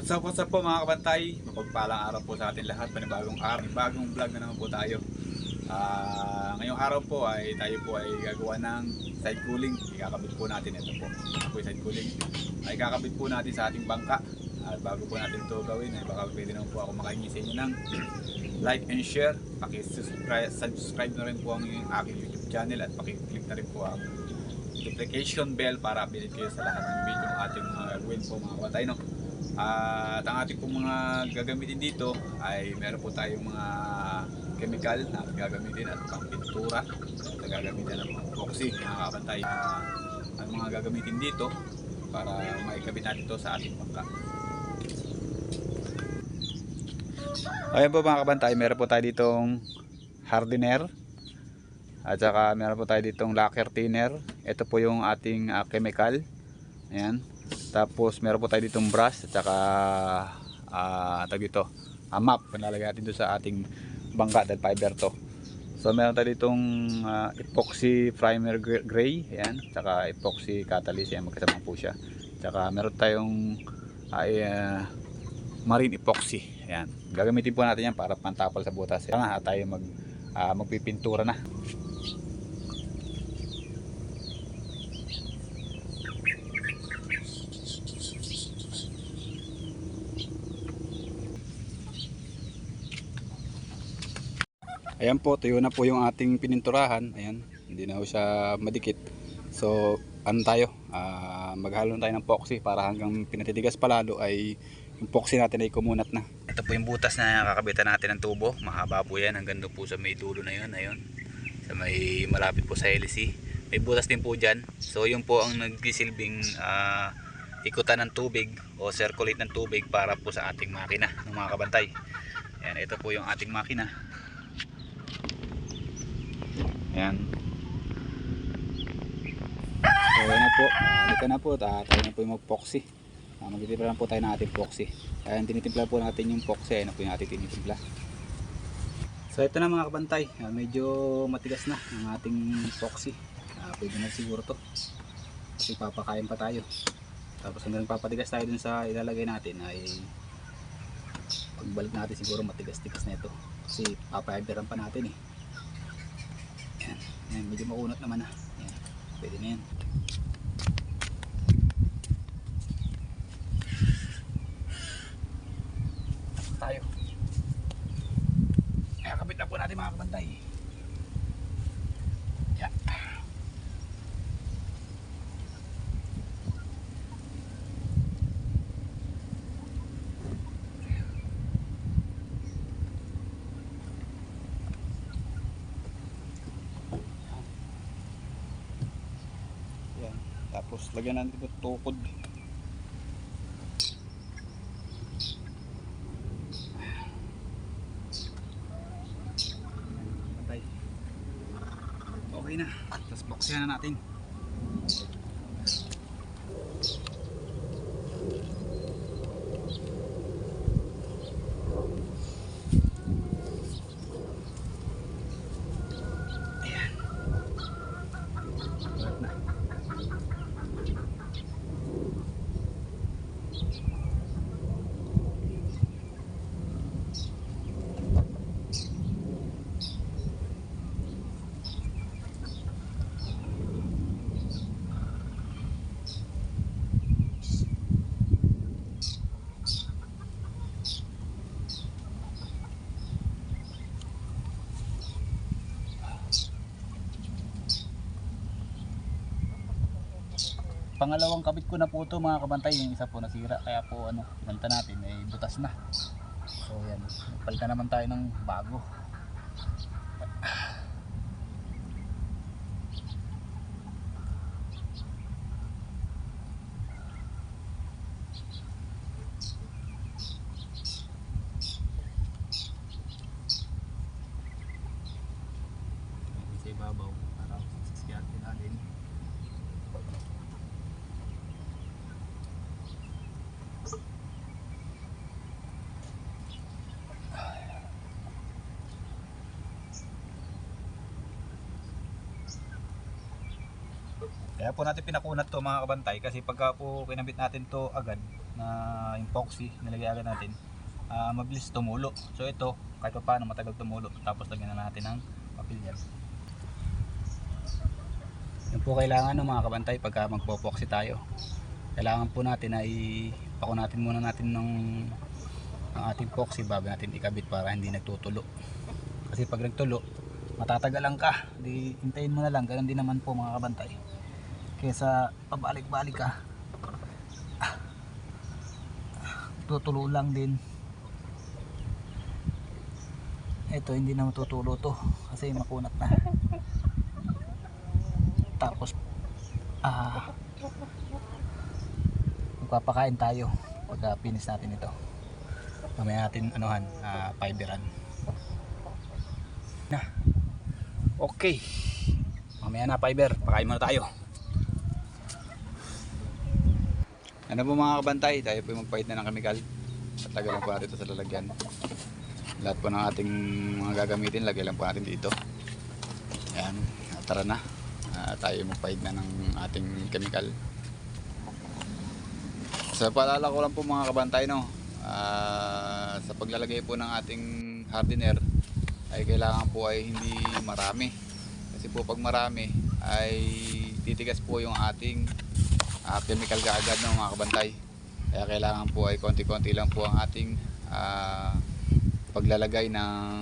What's up po mga kabantay? Mapagpalang araw po sa atin lahat. Panibagong araw, bagong vlog na naman po tayo. Ngayong araw po ay tayo po ay gagawa ng side cooling. Ikakabit po natin ito po. Ito po yung side cooling. Ay ikakabit po natin sa ating bangka. At bago po natin ito gawin ay baka pwede naman po ako makahingi sa inyo ng like and share. Subscribe na rin po ang aking YouTube channel at pakiclick na rin po ang notification bell para update kayo sa lahat ng video ng ating mga gagawin po mga kabantay, no? At ang ating pong mga gagamitin dito ay meron po tayong mga chemical na gagamitin at pang pintura na gagamitin ng epoxy mga kabantay. Ang mga gagamitin dito para maikabit natin ito sa ating bangka. Ayan po mga kabantay, meron po tayo ditong hardener at saka meron po tayo ditong lacquer thinner. Ito po yung ating chemical. Ayan. Tapos meron po tayo ditong brush at saka map. Panlalagay natin doon sa ating bangka dahil fiber to. So meron tayo ditong epoxy primer gray. Ayan. At saka epoxy catalyst. Ayan, magkasama po siya. At saka meron tayong marine epoxy. Ayan. Gagamitin po natin yan para pantapal sa butas. Ayan, tayo magpipintura na. Ayan po, tuyo na po yung ating pininturahan. Ayan, hindi na po siya madikit. So, ano tayo? Maghalo na tayo ng epoxy para hanggang pinatitigas palalo ay yung epoxy natin ay kumunat na. Ito po yung butas na kakabitan natin ng tubo. Mahaba po yan hanggang doon po sa may dulo na yun. Ayun, sa may malapit po sa LC. May butas din po dyan. So, yun po ang nagsisilbing ikutan ng tubig o circulate ng tubig para po sa ating makina ng mga kabantay. Ayan, ito po yung ating makina. Ayan. So ayan na po, halika na po, tayo na po yung mag-epoxy. Magtitimpla lang po tayo ng ating epoxy. Ayan, tinitimpla po natin yung epoxy. Ayan na po yung ating tinitimpla. So ito na mga kabantay, medyo matigas na ang ating epoxy. Pwede na siguro to kasi papakain pa tayo. Tapos hanggang papatigas tayo dun sa ilalagay natin ay pagbalik natin siguro matigas-tigas na ito kasi papahiberan pa natin eh. Ayan, medyo maunat naman na. Ayan, pwede na yan. Tayo. Ayan, kapit na po natin mga kabantay. Ayan. Tapos lagyan natin ito tukod. Patay. Okay na. Tapos boxyan na natin. Pangalawang kabit ko na po ito mga kabantay, yung isa po nasira kaya po banta natin ay butas na. So yan, palitan naman tayo ng bago. Sa ibabaw para sasakyan natin. Kaya po natin pinakunat to mga kabantay kasi pagka po kinabit natin to agad, na epoxy, nilagay agad natin, mabilis tumulo. So ito, kahit pa paano matagal tumulo. Tapos lagyan na natin ng papel yan. Yung po kailangan ng mga kabantay pagka magpo-epoxy tayo. Kailangan po natin ay pako natin muna natin ng ating epoxy bago natin ikabit para hindi nagtutulo. Kasi pag nagtulo, matatagalan ka. Di hintayin mo na lang. Ganun din naman po mga kabantay. Kaysa pabalik-balik ka, tutulo lang din. Ito hindi na matutulo to kasi makunat na. Tapos magpapakain tayo pagka finish natin ito. Mamaya natin anuhan, fiberan na. Okay, mamaya na fiber, pakain muna tayo. Ano po mga kabantay, tayo po magpahid na ng chemical. Tagal lang po natin ito sa lalagyan. Lahat po ng ating mga gagamitin, lagay lang po natin dito. Ayan, tara na. Tayo magpahid na ng ating chemical. Sa paalala ko lang po mga kabantay, no, sa paglalagay po ng ating hardener ay kailangan po ay hindi marami. Kasi po pag marami ay titigas po yung ating chemical kaagad ng mga kabantay. Kaya kailangan po ay konti-konti lang po ang ating paglalagay ng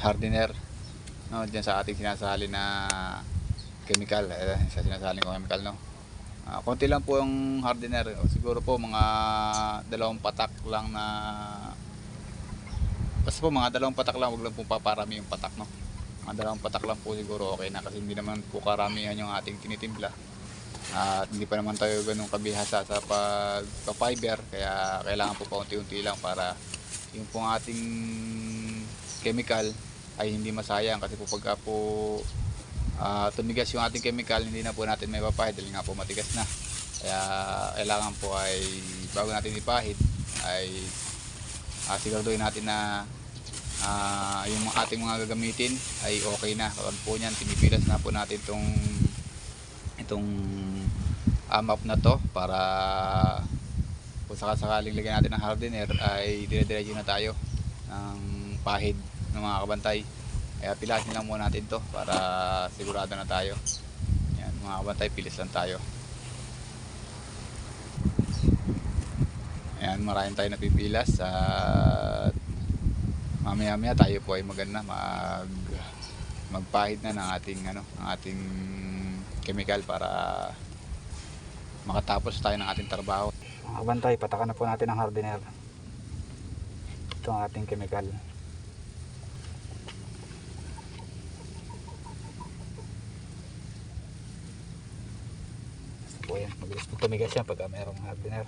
hardener, no, dyan sa ating sinasali na chemical. Sa sinasali ko chemical, no, konti lang po yung hardener. Siguro po mga 2 patak lang na, basta po mga 2 patak lang, wag lang po paparami yung patak, no. Mga 2 patak lang po siguro okay na, kasi hindi naman po karamihan yung ating tinitimpla. At hindi pa naman tayo ganun kabihasa sa pagpa-fiber, kaya kailangan po paunti-unti lang para yung pong ating chemical ay hindi masayang. Kasi po pagka po tumigas yung ating chemical, hindi na po natin may papahid dahil nga po matigas na. Kaya kailangan po ay bago natin ipahid ay siguraduhin natin na yung ating mga gagamitin ay okay na. Kapag po niyan, pinipilas na po natin itong map na to para kung sakaling lagyan natin ng hardener ay dire-diretso na tayo ng pahid ng mga kabantay. Kaya pilasin lang muna natin to para sigurado na tayo. Yan mga kabantay, pilis lang tayo. Ayan, maraming tayo napipilas at mamaya tayo po ay maganda magpahid na ng ating chemical para makatapos tayo ng ating trabaho. Mga kabantay, patakan na po natin ang hardener. Ito ang ating chemical. Basta po yan, mabilis po tumigas yan pagka mayroong hardener.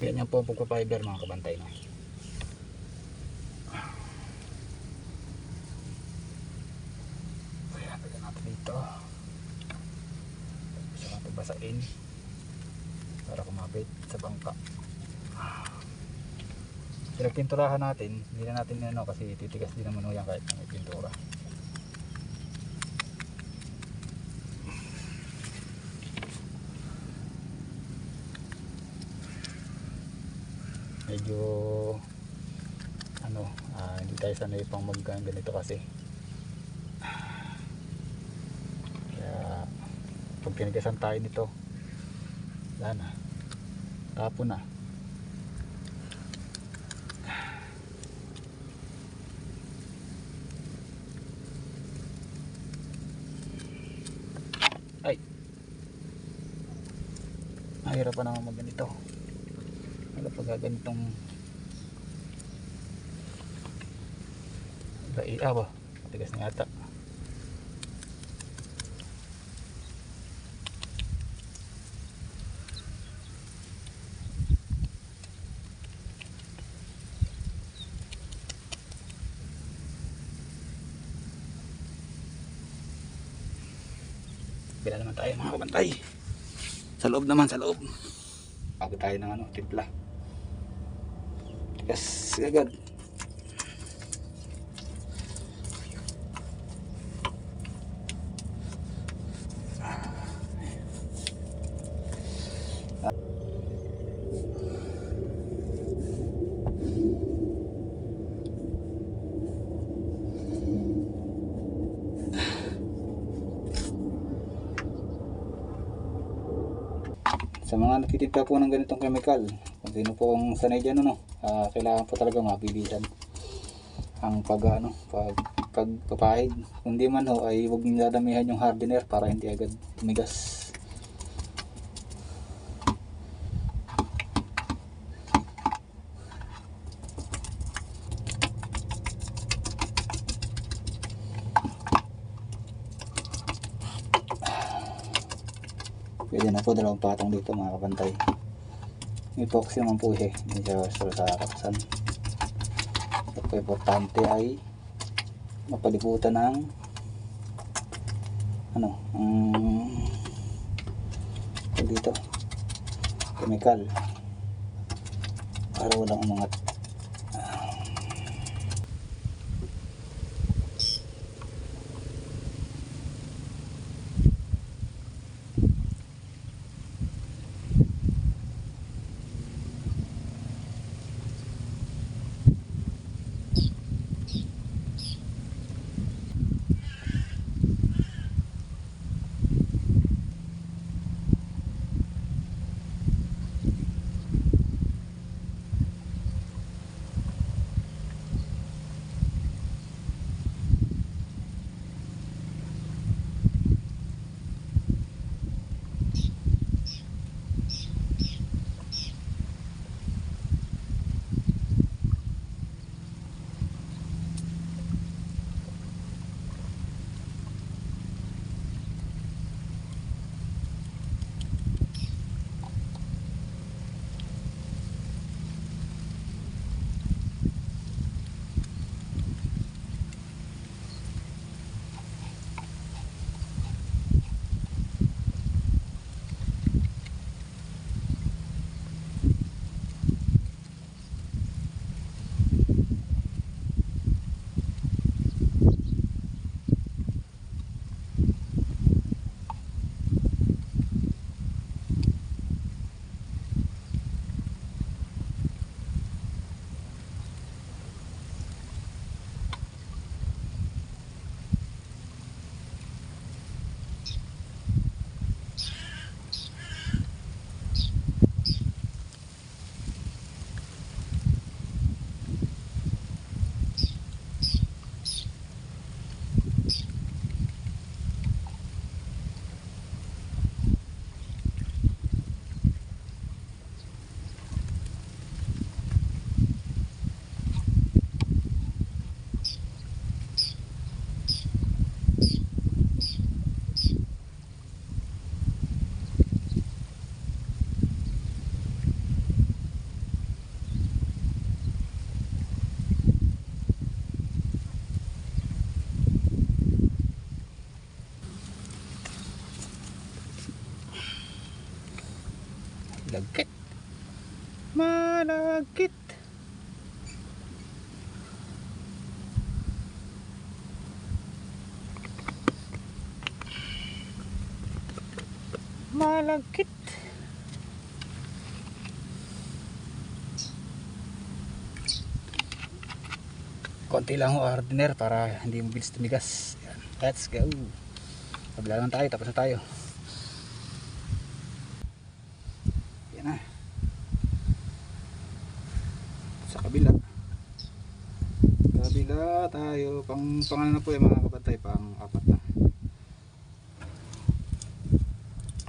Yan po ang pagpapiber mga kabantay, no? Ayan, lagyan natin dito. Gusto natin basain para kumapit sa bangka. Pinagpinturahan natin, hindi na natin kasi titigas din naman yan kahit may pintura. Medyo hindi tayo sanay pang ganito kasi, kaya pag tinigasan tayo nito wala na, tapon na. Ay, mahirap pa naman magganito. Wala pag ganitong ba, matigas na yata. Bila naman tayo mga kabantay. Sa loob naman, sa loob. Bago tayo ng timpla. Tigas agad. Sa mga nagtitimpla po ng ganitong chemical, kung sino po ang sanay dyan, kailangan po talaga mabilisan ang pagpapahid. Kung di man ay huwag nyo dadamihan yung hardener para hindi agad tumigas. Pwede na po dalawang patong dito mga kabantay. May epoxy naman po siya, hindi siya sa katasan. At po importante ay mapalibutan ng dito chemical para walang umangat. Lagkit. Malagkit. Malagkit. Konti lang ho hardener para hindi mabilis tumigas. Yan. Let's go. Kabila lang tayo, tapos na tayo. Yan na. Sa kabila. Kabila tayo. Pang ano na po yung mga kabantay. Pang apat na.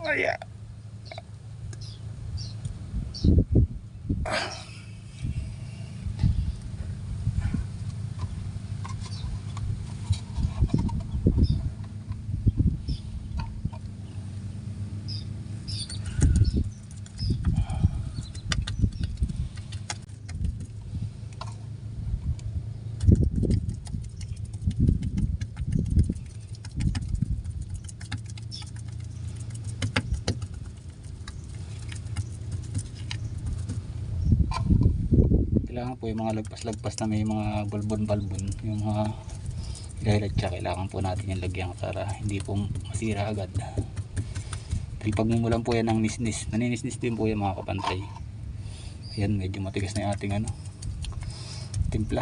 Oh yeah. Kailangan po yung mga lagpas-lagpas na may mga balbon-balbon, yung mga ilalatsa, kailangan po natin yung lagyan para hindi po masira agad. Dahil pag mumulan po yan ng nisnis, naninisnis din po yung mga kapantay. Ayan, medyo matigas na yung ating timpla.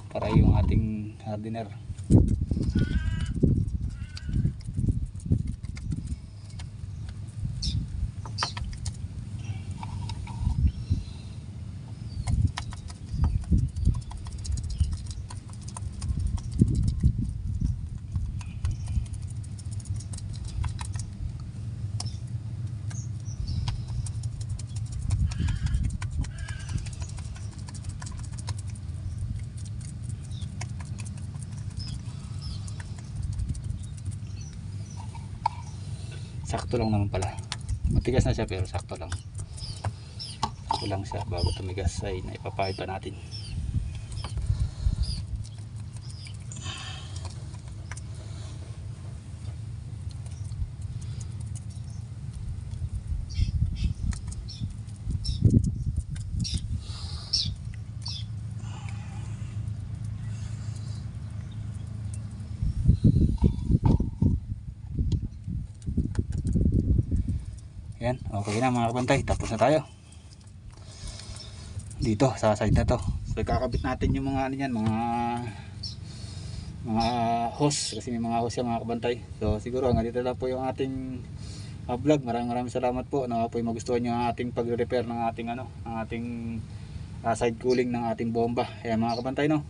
Para yung ating hardener. sakto lang naman pala. Matigas na siya pero sakto lang. Sakto lang siya bago tumigas ay naipapahid pa natin. Yan, okay na mga kabantay, tapos na tayo dito sa side na to. So kakabit natin yung mga ano yan, mga hose, kasi may mga hose yan mga kabantay. So siguro hanggang dito lang po yung ating vlog. Maraming salamat po na po yung magustuhan nyo ang ating pagre-repair ng ating ano, ang ating side cooling ng ating bomba. Ayan mga kabantay, no.